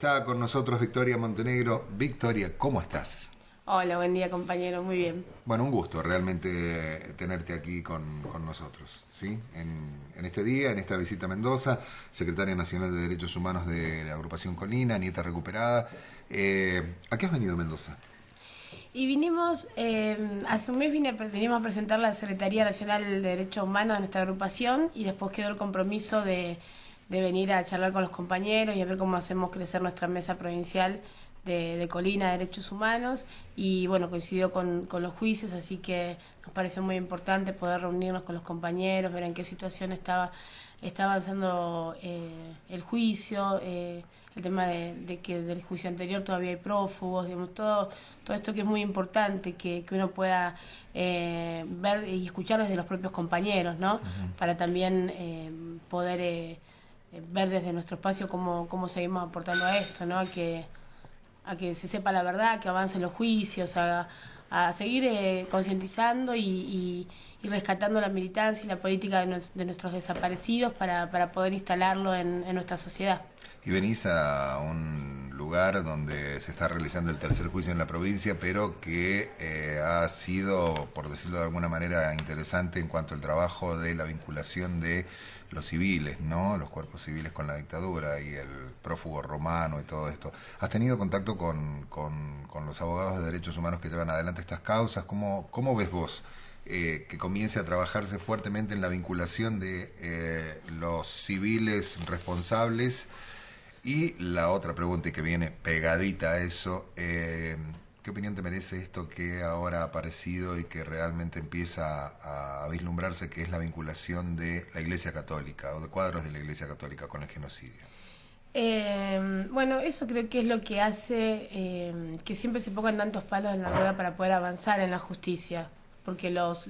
Está con nosotros Victoria Montenegro. Victoria, ¿cómo estás? Hola, buen día compañero, muy bien. Bueno, un gusto realmente tenerte aquí con nosotros, ¿sí? En este día, en esta visita a Mendoza, secretaria nacional de Derechos Humanos de la agrupación Colina, Nieta Recuperada. ¿A qué has venido a Mendoza? Y vinimos, hace un mes vinimos a presentar la Secretaría Nacional de Derechos Humanos de nuestra agrupación y después quedó el compromiso de venir a charlar con los compañeros y a ver cómo hacemos crecer nuestra mesa provincial de Colina de Derechos Humanos y bueno, coincidió con los juicios, así que nos parece muy importante poder reunirnos con los compañeros, ver en qué situación está avanzando el juicio, el tema de que del juicio anterior todavía hay prófugos, digamos, todo esto que es muy importante, que uno pueda ver y escuchar desde los propios compañeros, ¿no? Para también poder ver desde nuestro espacio cómo seguimos aportando a esto, ¿no? A que se sepa la verdad, que avancen los juicios, a seguir concientizando y rescatando la militancia y la política de nuestros desaparecidos para poder instalarlo en nuestra sociedad. Y venís a un lugar donde se está realizando el tercer juicio en la provincia, pero que ha sido, por decirlo de alguna manera, interesante en cuanto al trabajo de la vinculación de los civiles, ¿no? Los cuerpos civiles con la dictadura y el prófugo romano y todo esto. ¿Has tenido contacto con los abogados de derechos humanos que llevan adelante estas causas? ¿Cómo ves vos que comience a trabajarse fuertemente en la vinculación de los civiles responsables? Y la otra pregunta, y que viene pegadita a eso, ¿qué opinión te merece esto que ahora ha aparecido y que realmente empieza a vislumbrarse, que es la vinculación de la Iglesia Católica o de cuadros de la Iglesia Católica con el genocidio? Bueno, eso creo que es lo que hace que siempre se pongan tantos palos en la rueda para poder avanzar en la justicia, porque los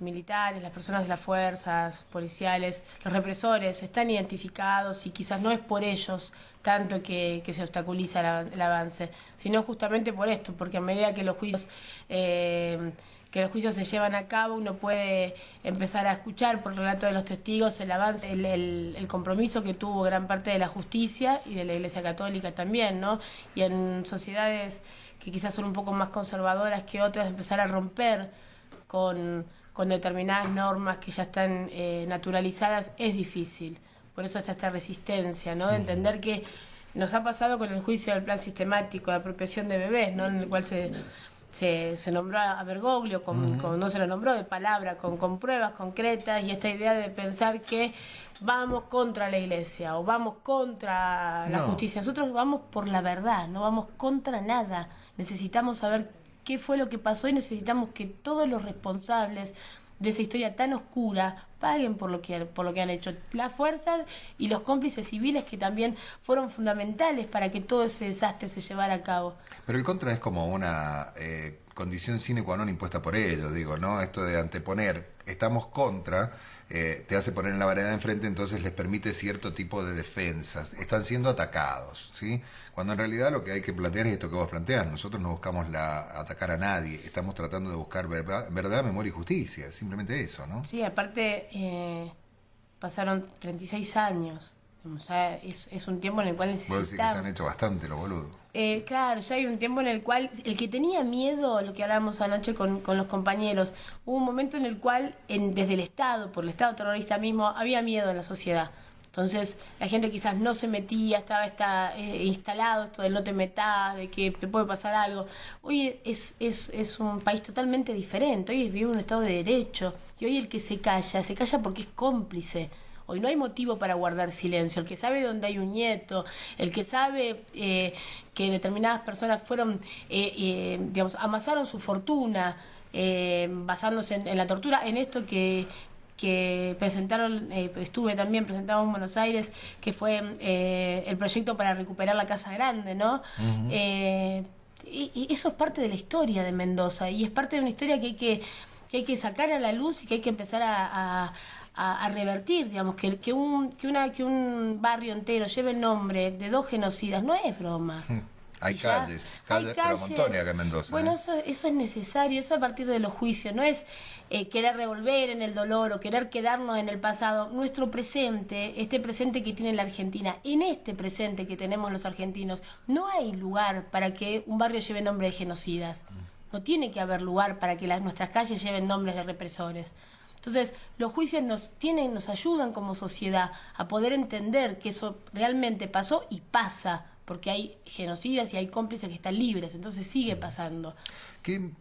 militares, las personas de las fuerzas policiales, los represores están identificados y quizás no es por ellos tanto que se obstaculiza el avance, sino justamente por esto, porque a medida que los juicios se llevan a cabo, uno puede empezar a escuchar por el relato de los testigos el avance, el compromiso que tuvo gran parte de la justicia y de la Iglesia Católica también, ¿no? Y en sociedades que quizás son un poco más conservadoras que otras, empezar a romper con determinadas normas que ya están naturalizadas es difícil. Por eso está esta resistencia, ¿no? De entender que nos ha pasado con el juicio del plan sistemático de apropiación de bebés, ¿no? En el cual se nombró a Bergoglio, no se lo nombró de palabra, con pruebas concretas, y esta idea de pensar que vamos contra la Iglesia o vamos contra la justicia. Nosotros vamos por la verdad, no vamos contra nada. Necesitamos saber qué fue lo que pasó y necesitamos que todos los responsables de esa historia tan oscura paguen por lo que han hecho las fuerzas y los cómplices civiles que también fueron fundamentales para que todo ese desastre se llevara a cabo. Pero el contra es como una condición sine qua non impuesta por ellos, digo, ¿no? Esto de anteponer, estamos contra, te hace poner en la vereda de enfrente, entonces les permite cierto tipo de defensas, están siendo atacados, ¿sí? Cuando en realidad lo que hay que plantear es esto que vos planteás, nosotros no buscamos atacar a nadie, estamos tratando de buscar verdad, memoria y justicia, simplemente eso, ¿no? Sí, aparte pasaron 36 años. O sea, es un tiempo en el cual necesitamos... Vos decís que se han hecho bastante los boludos. Claro, ya hay un tiempo en el cual el que tenía miedo, lo que hablábamos anoche con los compañeros, hubo un momento en el cual desde el Estado, por el Estado terrorista mismo, había miedo en la sociedad. Entonces la gente quizás no se metía, estaba instalado esto del no te metas, de que te puede pasar algo. Hoy es un país totalmente diferente, hoy vive un Estado de Derecho, y hoy el que se calla porque es cómplice. Hoy no hay motivo para guardar silencio. El que sabe dónde hay un nieto, el que sabe que determinadas personas fueron, digamos, amasaron su fortuna basándose en la tortura, en esto que presentaron, estuve también presentado en Buenos Aires, que fue el proyecto para recuperar la Casa Grande, ¿no? Y eso es parte de la historia de Mendoza, y es parte de una historia que hay que sacar a la luz y que hay que empezar a revertir, digamos, que un barrio entero lleve el nombre de dos genocidas, no es broma. Hay Y ya calles, hay pero montones acá en Mendoza. Bueno, eso es necesario, eso a partir de los juicios, no es querer revolver en el dolor o querer quedarnos en el pasado. Nuestro presente, este presente que tiene la Argentina, en este presente que tenemos los argentinos, no hay lugar para que un barrio lleve nombre de genocidas. No tiene que haber lugar para que nuestras calles lleven nombres de represores. Entonces, los juicios nos ayudan como sociedad a poder entender que eso realmente pasó y pasa, porque hay genocidas y hay cómplices que están libres, entonces sigue pasando. ¿Qué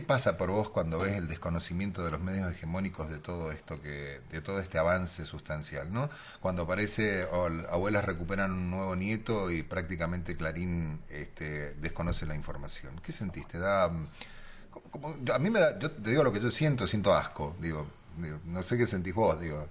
pasa por vos cuando ves el desconocimiento de los medios hegemónicos de todo esto, de todo este avance sustancial, ¿no? Cuando aparece abuelas recuperan un nuevo nieto y prácticamente Clarín desconoce la información. ¿Qué sentiste? A mí yo te digo lo que yo siento asco, digo, no sé qué sentís vos, digo.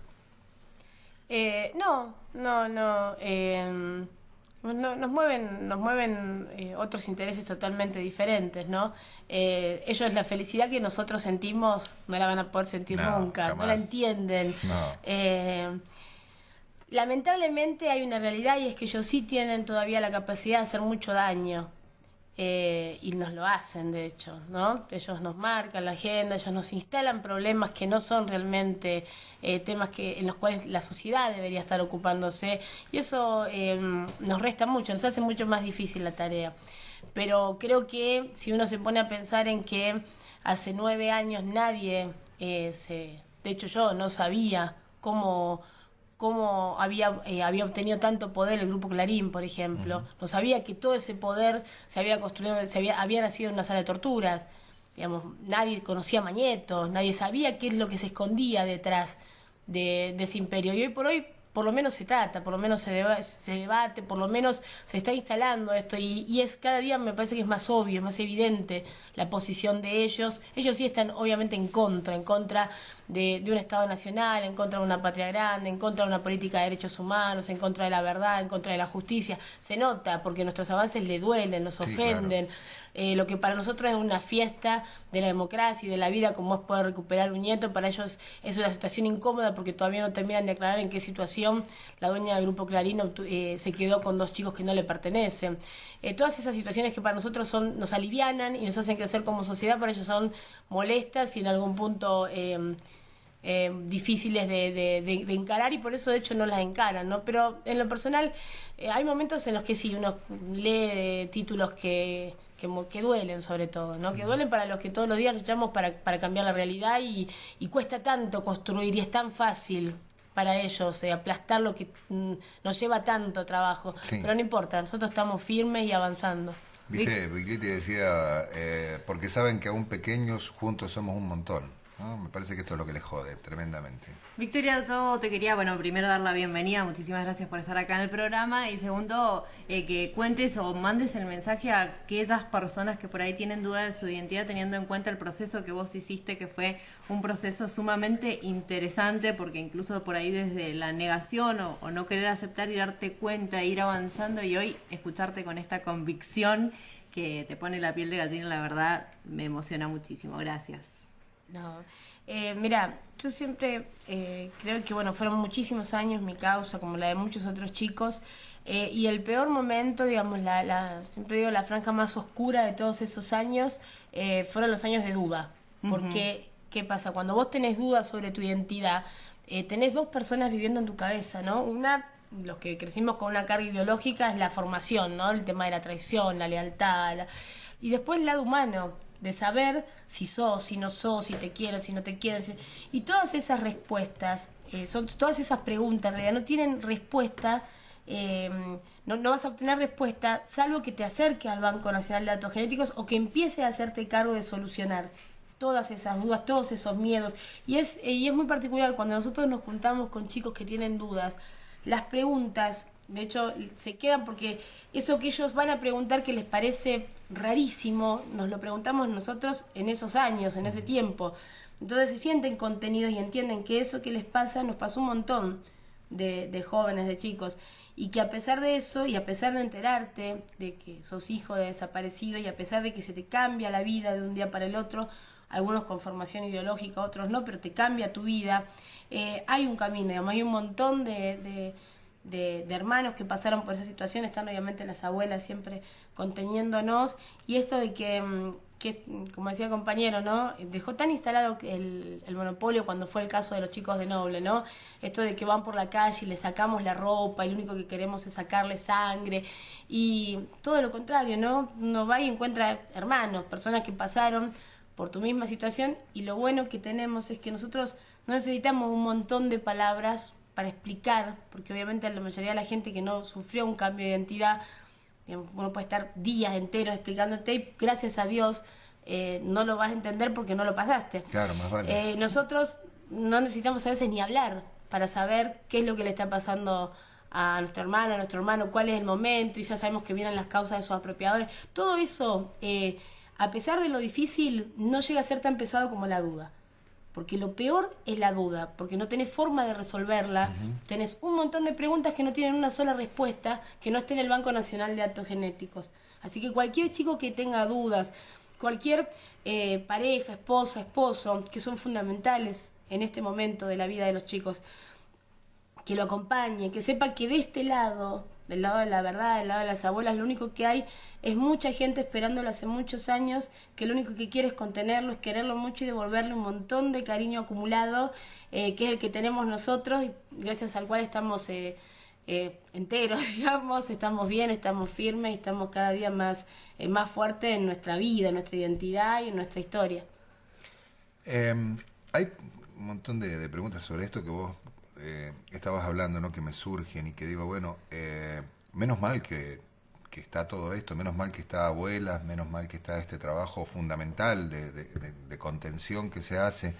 Nos mueven otros intereses totalmente diferentes, ¿no? Ellos la felicidad que nosotros sentimos no la van a poder sentir nunca, jamás. No la entienden. No. Lamentablemente hay una realidad y es que ellos sí tienen todavía la capacidad de hacer mucho daño. Y nos lo hacen, de hecho, ¿no? Ellos nos marcan la agenda, ellos nos instalan problemas que no son realmente temas en los cuales la sociedad debería estar ocupándose, y eso nos resta mucho, nos hace mucho más difícil la tarea. Pero creo que si uno se pone a pensar en que hace 9 años nadie, de hecho yo no sabía cómo había obtenido tanto poder el Grupo Clarín, por ejemplo. No sabía que todo ese poder se había construido, había nacido en una sala de torturas. Digamos, nadie conocía a Mañeto, nadie sabía qué es lo que se escondía detrás de ese imperio. Y hoy por lo menos se trata, por lo menos se debate, por lo menos se está instalando esto, y es cada día me parece que es más obvio, más evidente la posición de ellos. Ellos sí están obviamente en contra de un Estado nacional, en contra de una patria grande, en contra de una política de derechos humanos, en contra de la verdad, en contra de la justicia. Se nota porque nuestros avances le duelen, los ofenden. Claro. Lo que para nosotros es una fiesta de la democracia y de la vida, como es poder recuperar un nieto, para ellos es una situación incómoda porque todavía no terminan de aclarar en qué situación la dueña del Grupo Clarín se quedó con 2 chicos que no le pertenecen. Todas esas situaciones que para nosotros nos alivianan y nos hacen crecer como sociedad, para ellos son molestas y en algún punto difíciles de encarar, y por eso de hecho no las encaran, ¿no? Pero en lo personal hay momentos en los que sí, uno lee títulos que duelen, sobre todo, ¿no? Que duelen para los que todos los días luchamos para cambiar la realidad, y cuesta tanto construir y es tan fácil para ellos aplastar lo que nos lleva tanto trabajo. Sí. Pero no importa, nosotros estamos firmes y avanzando. Viste, Viglietti decía, porque saben que aún pequeños juntos somos un montón. ¿No? Me parece que esto es lo que les jode tremendamente. Victoria, yo te quería, primero dar la bienvenida, muchísimas gracias por estar acá en el programa, y segundo, que cuentes o mandes el mensaje a aquellas personas que por ahí tienen duda de su identidad, teniendo en cuenta el proceso que vos hiciste, que fue un proceso sumamente interesante, porque incluso por ahí desde la negación o no querer aceptar y darte cuenta, ir avanzando, y hoy escucharte con esta convicción que te pone la piel de gallina, la verdad me emociona muchísimo. Gracias. No, mira, yo siempre creo que fueron muchísimos años mi causa, como la de muchos otros chicos, y el peor momento, digamos, siempre digo, la franja más oscura de todos esos años fueron los años de duda. Porque, ¿qué pasa? Cuando vos tenés dudas sobre tu identidad, tenés 2 personas viviendo en tu cabeza, ¿no? Una, los que crecimos con una carga ideológica, es la formación, ¿no? El tema de la traición, la lealtad, y después el lado humano, de saber si sos, si no sos, si te quieren, si no te quieren. Y todas esas respuestas, todas esas preguntas, en realidad no tienen respuesta, no vas a obtener respuesta, salvo que te acerques al Banco Nacional de Datos Genéticos o que empieces a hacerte cargo de solucionar todas esas dudas, todos esos miedos. Y es muy particular cuando nosotros nos juntamos con chicos que tienen dudas. Las preguntas, de hecho, se quedan porque eso que ellos van a preguntar, que les parece rarísimo, nos lo preguntamos nosotros en esos años, en ese tiempo. Entonces se sienten contenidos y entienden que eso que les pasa nos pasó un montón de jóvenes, de chicos, y que a pesar de eso, y a pesar de enterarte de que sos hijo de desaparecido, y a pesar de que se te cambia la vida de un día para el otro, algunos con formación ideológica, otros no, pero te cambia tu vida, hay un camino, digamos, hay un montón de de hermanos que pasaron por esa situación. Están obviamente las abuelas siempre conteniéndonos, y esto de que como decía el compañero, ¿no? Dejó tan instalado el monopolio cuando fue el caso de los chicos de Noble, ¿no? Esto de que van por la calle y le sacamos la ropa y lo único que queremos es sacarle sangre, y todo lo contrario, ¿no? Uno va y encuentra hermanos, personas que pasaron por tu misma situación, y lo bueno que tenemos es que nosotros no necesitamos un montón de palabras para explicar, porque obviamente la mayoría de la gente que no sufrió un cambio de identidad, uno puede estar días enteros explicándote y gracias a Dios no lo vas a entender porque no lo pasaste. Claro, más vale. Nosotros no necesitamos a veces ni hablar para saber qué es lo que le está pasando a nuestro hermano, cuál es el momento, y ya sabemos que vienen las causas de sus apropiadores. Todo eso, a pesar de lo difícil, no llega a ser tan pesado como la duda. Porque lo peor es la duda, porque no tenés forma de resolverla. Tenés un montón de preguntas que no tienen una sola respuesta, que no esté en el Banco Nacional de Datos Genéticos. Así que cualquier chico que tenga dudas, cualquier pareja, esposa, esposo, que son fundamentales en este momento de la vida de los chicos, que lo acompañe, que sepa que de este lado, del lado de la verdad, del lado de las abuelas, lo único que hay es mucha gente esperándolo hace muchos años, que lo único que quiere es contenerlo, es quererlo mucho y devolverle un montón de cariño acumulado, que es el que tenemos nosotros, y gracias al cual estamos enteros, digamos, estamos bien, estamos firmes, estamos cada día más fuertes en nuestra vida, en nuestra identidad y en nuestra historia. Hay un montón de preguntas sobre esto que vos estabas hablando, ¿no? Que me surgen y que digo, bueno, menos mal que está todo esto, menos mal que está Abuelas, menos mal que está este trabajo fundamental de contención que se hace,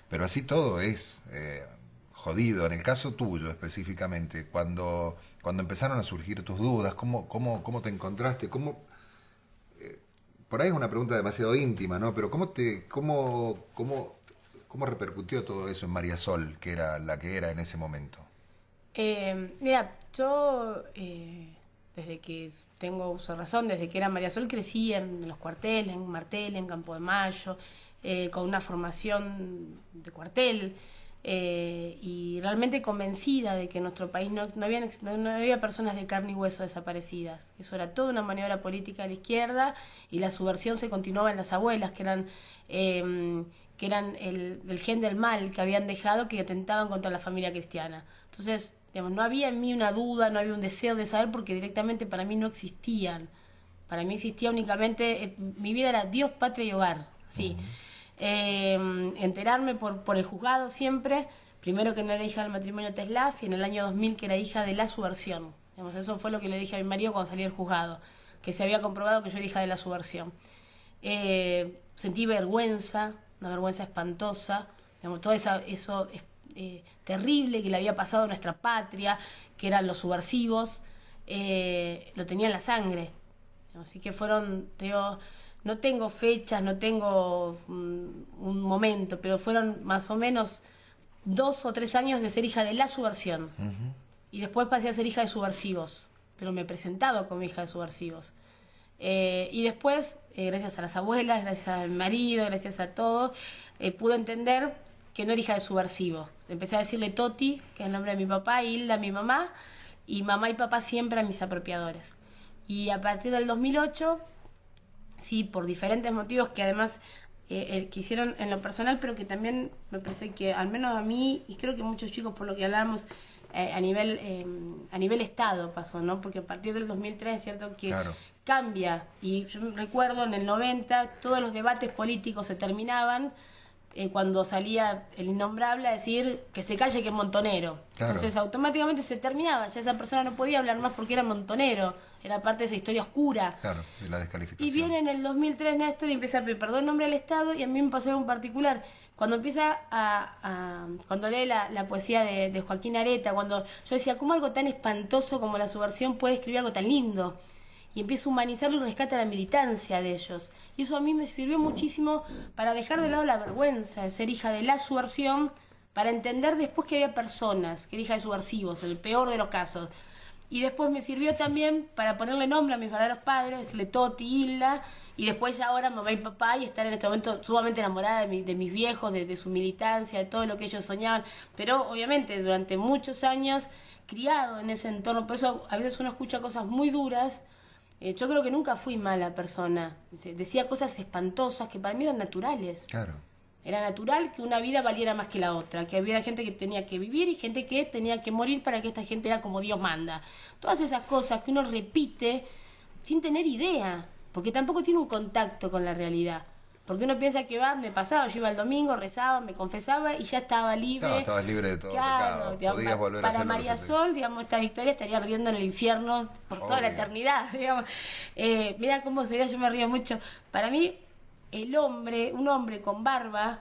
pero así todo es jodido. En el caso tuyo específicamente, cuando empezaron a surgir tus dudas, ¿cómo te encontraste? Por ahí es una pregunta demasiado íntima, ¿no? Pero ¿cómo repercutió todo eso en María Sol, que era la que era en ese momento? Mira, yo desde que tengo uso de razón, desde que era María Sol, crecí en los cuarteles, en Martel, en Campo de Mayo, con una formación de cuartel, y realmente convencida de que en nuestro país no había personas de carne y hueso desaparecidas. Eso era toda una maniobra política de la izquierda, y la subversión se continuaba en las abuelas, que eran el gen del mal que habían dejado, que atentaban contra la familia cristiana. Entonces, digamos, no había en mí una duda, no había un deseo de saber, porque directamente para mí no existían. Para mí existía únicamente, mi vida era Dios, patria y hogar, sí. Enterarme por el juzgado siempre, primero que no era hija del matrimonio Teslaf, y en el año 2000 que era hija de la subversión. Digamos, eso fue lo que le dije a mi marido cuando salí del juzgado, que se había comprobado que yo era hija de la subversión. Sentí vergüenza, una vergüenza espantosa, digamos, todo eso terrible que le había pasado a nuestra patria, que eran los subversivos, lo tenía en la sangre. Así que fueron, no tengo fechas, no tengo un momento, pero fueron más o menos 2 o 3 años de ser hija de la subversión. Y después pasé a ser hija de subversivos, pero me presentaba como hija de subversivos. Y después, gracias a las abuelas, gracias al marido, gracias a todo, pude entender que no era hija de subversivos. Empecé a decirle Toti, que es el nombre de mi papá, Hilda, mi mamá, y mamá y papá siempre eran mis apropiadores. Y a partir del 2008, sí, por diferentes motivos que además quisieron en lo personal, pero que también me parece que, al menos a mí, y creo que muchos chicos, por lo que hablamos, a nivel Estado pasó, ¿no? Porque a partir del 2003 es cierto que claro, cambia. Y yo recuerdo en el 90 todos los debates políticos se terminaban cuando salía el innombrable a decir que se calle, que es montonero. Claro. Entonces automáticamente se terminaba, ya esa persona no podía hablar más porque era montonero, era parte de esa historia oscura. Claro, de la descalificación. Y viene en el 2003 Néstor y empieza a pedir perdón en nombre del Estado, y a mí me pasó en particular, cuando empieza cuando lee la poesía de Joaquín Areta, cuando yo decía, ¿cómo algo tan espantoso como la subversión puede escribir algo tan lindo? Y empieza a humanizarlo y rescata la militancia de ellos. Y eso a mí me sirvió muchísimo para dejar de lado la vergüenza de ser hija de la subversión, para entender después que había personas, que era hija de subversivos, en el peor de los casos. Y después me sirvió también para ponerle nombre a mis verdaderos padres, decirle Toti, Hilda, y después ya ahora mamá y papá, y estar en este momento sumamente enamorada de mis viejos, de su militancia, de todo lo que ellos soñaban. Pero obviamente durante muchos años criado en ese entorno, por eso a veces uno escucha cosas muy duras. Yo creo que nunca fui mala persona, decía cosas espantosas que para mí eran naturales. Claro. Era natural que una vida valiera más que la otra, que había gente que tenía que vivir y gente que tenía que morir para que esta gente era como Dios manda. Todas esas cosas que uno repite sin tener idea, porque tampoco tiene un contacto con la realidad. Porque uno piensa que me pasaba, yo iba el domingo, rezaba, me confesaba y ya estaba libre. No, estabas libre de todo claro, pecado. Digamos, Podías volver a para hacer lo que María se te- Sol, digamos, esta Victoria estaría ardiendo en el infierno por toda la Obvio. eternidad, digamos. Mira cómo se ve, yo me río mucho. Para mí, un hombre con barba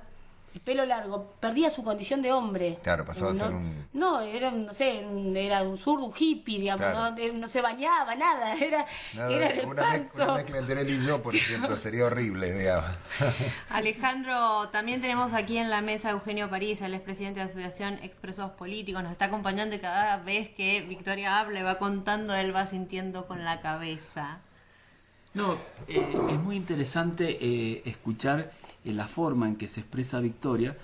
y pelo largo, perdía su condición de hombre. Claro, pasaba a ser un... No, era, no sé, era un zurdo, un hippie, digamos, Claro. no se bañaba, nada, era el una espanto. mezcla entre él y yo, por ejemplo, sería horrible, digamos. Alejandro, también tenemos aquí en la mesa a Eugenio París, el expresidente de la Asociación Expresos Políticos, nos está acompañando y cada vez que Victoria habla y va contando, él va sintiendo con la cabeza. No, es muy interesante escuchar la forma en que se expresa Victoria,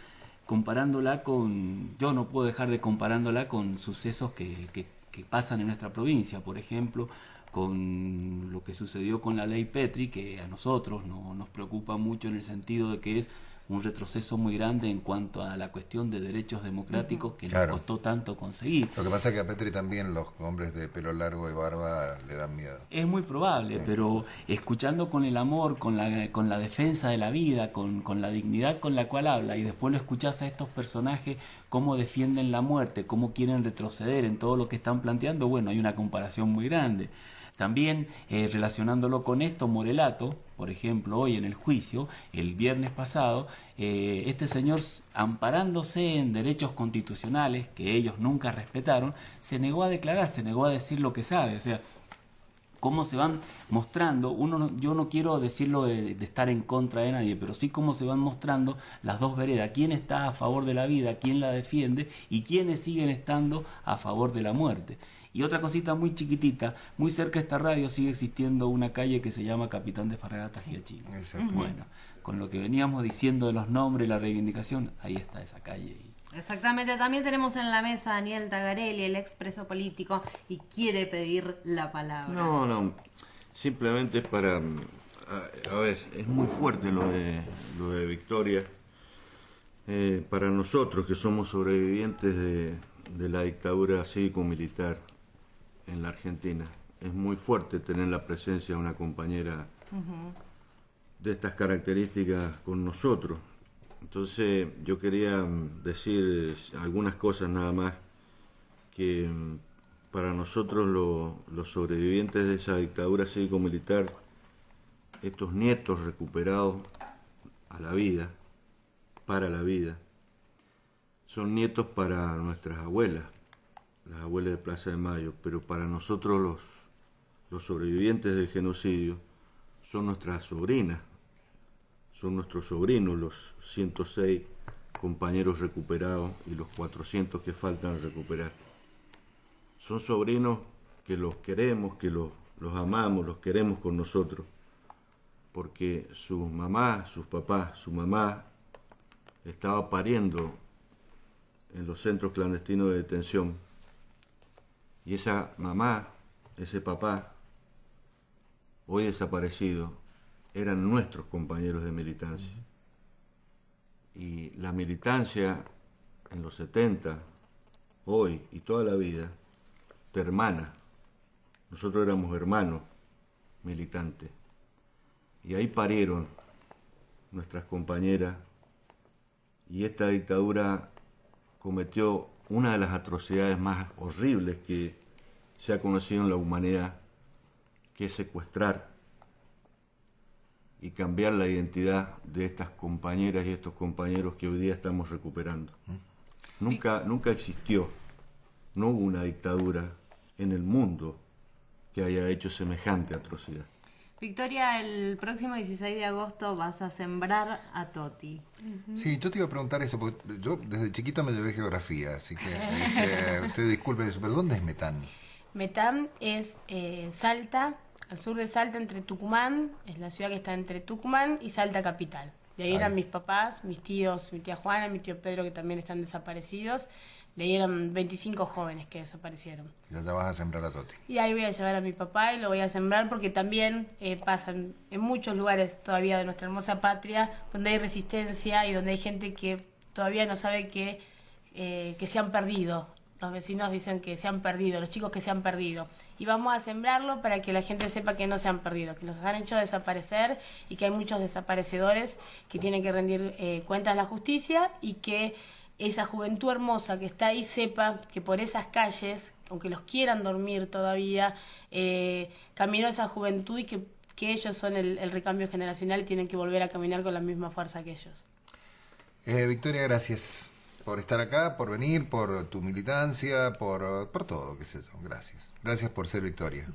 comparándola con... Yo no puedo dejar de comparándola con sucesos que pasan en nuestra provincia, por ejemplo, con lo que sucedió con la ley Petri, que a nosotros nos preocupa mucho en el sentido de que es un retroceso muy grande en cuanto a la cuestión de derechos democráticos que Claro. nos costó tanto conseguir. Lo que pasa es que a Petri también los hombres de pelo largo y barba le dan miedo. Es muy probable, pero escuchando con el amor, con la defensa de la vida, con la dignidad con la cual habla, y después lo escuchás a estos personajes cómo defienden la muerte, cómo quieren retroceder en todo lo que están planteando, bueno, hay una comparación muy grande. También relacionándolo con esto, Morelato, por ejemplo, hoy en el juicio, el viernes pasado, este señor, amparándose en derechos constitucionales que ellos nunca respetaron, se negó a declarar, se negó a decir lo que sabe, o sea, cómo se van mostrando, yo no quiero decirlo de estar en contra de nadie, pero sí cómo se van mostrando las dos veredas, quién está a favor de la vida, quién la defiende y quiénes siguen estando a favor de la muerte. Y otra cosita muy chiquitita, muy cerca de esta radio sigue existiendo una calle que se llama Capitán de Fragatas Giachino. Exacto. Bueno, con lo que veníamos diciendo de los nombres y la reivindicación, ahí está esa calle. Exactamente, también tenemos en la mesa a Daniel Tagarelli, el expreso político, y quiere pedir la palabra. No, simplemente para... A ver, es muy fuerte lo de Victoria. Para nosotros que somos sobrevivientes de la dictadura cívico-militar en la Argentina, es muy fuerte tener la presencia de una compañera de estas características con nosotros. Entonces yo quería decir algunas cosas nada más, que para nosotros los sobrevivientes de esa dictadura cívico-militar, estos nietos recuperados a la vida, para la vida, son nietos para nuestras abuelas, las abuelas de Plaza de Mayo, pero para nosotros los sobrevivientes del genocidio son nuestras sobrinas, son nuestros sobrinos, los 106 compañeros recuperados y los 400 que faltan recuperar. Son sobrinos que los queremos, que los amamos, los queremos con nosotros, porque sus mamás, sus papás, su mamá estaba pariendo en los centros clandestinos de detención, y esa mamá, ese papá, hoy desaparecido, eran nuestros compañeros de militancia. Y la militancia en los 70, hoy y toda la vida, te hermana. Nosotros éramos hermanos militantes. Y ahí parieron nuestras compañeras, y esta dictadura cometió una de las atrocidades más horribles que se ha conocido en la humanidad, que es secuestrar y cambiar la identidad de estas compañeras y estos compañeros que hoy día estamos recuperando. Nunca existió, no hubo una dictadura en el mundo que haya hecho semejante atrocidad. Victoria, el próximo 16 de agosto vas a sembrar a Toti. Sí, yo te iba a preguntar eso, porque yo desde chiquito me llevé geografía, así que usted disculpe eso, pero ¿dónde es Metán? Metán es Salta, al sur de Salta, entre Tucumán, es la ciudad que está entre Tucumán y Salta capital. De ahí eran mis papás, mis tíos, mi tía Juana, mi tío Pedro, que también están desaparecidos. De ahí eran 25 jóvenes que desaparecieron. Ya te vas a sembrar a Toti. Y ahí voy a llevar a mi papá y lo voy a sembrar porque también pasan en muchos lugares todavía de nuestra hermosa patria donde hay resistencia y donde hay gente que todavía no sabe que se han perdido. Los vecinos dicen que se han perdido, los chicos que se han perdido. Y vamos a sembrarlo para que la gente sepa que no se han perdido, que los han hecho desaparecer y que hay muchos desaparecedores que tienen que rendir cuentas a la justicia y que esa juventud hermosa que está ahí sepa que por esas calles, aunque los quieran dormir todavía, caminó esa juventud y que ellos son el recambio generacional y tienen que volver a caminar con la misma fuerza que ellos. Victoria, gracias por estar acá, por venir, por tu militancia, por todo, qué sé yo. Gracias. Gracias por ser Victoria.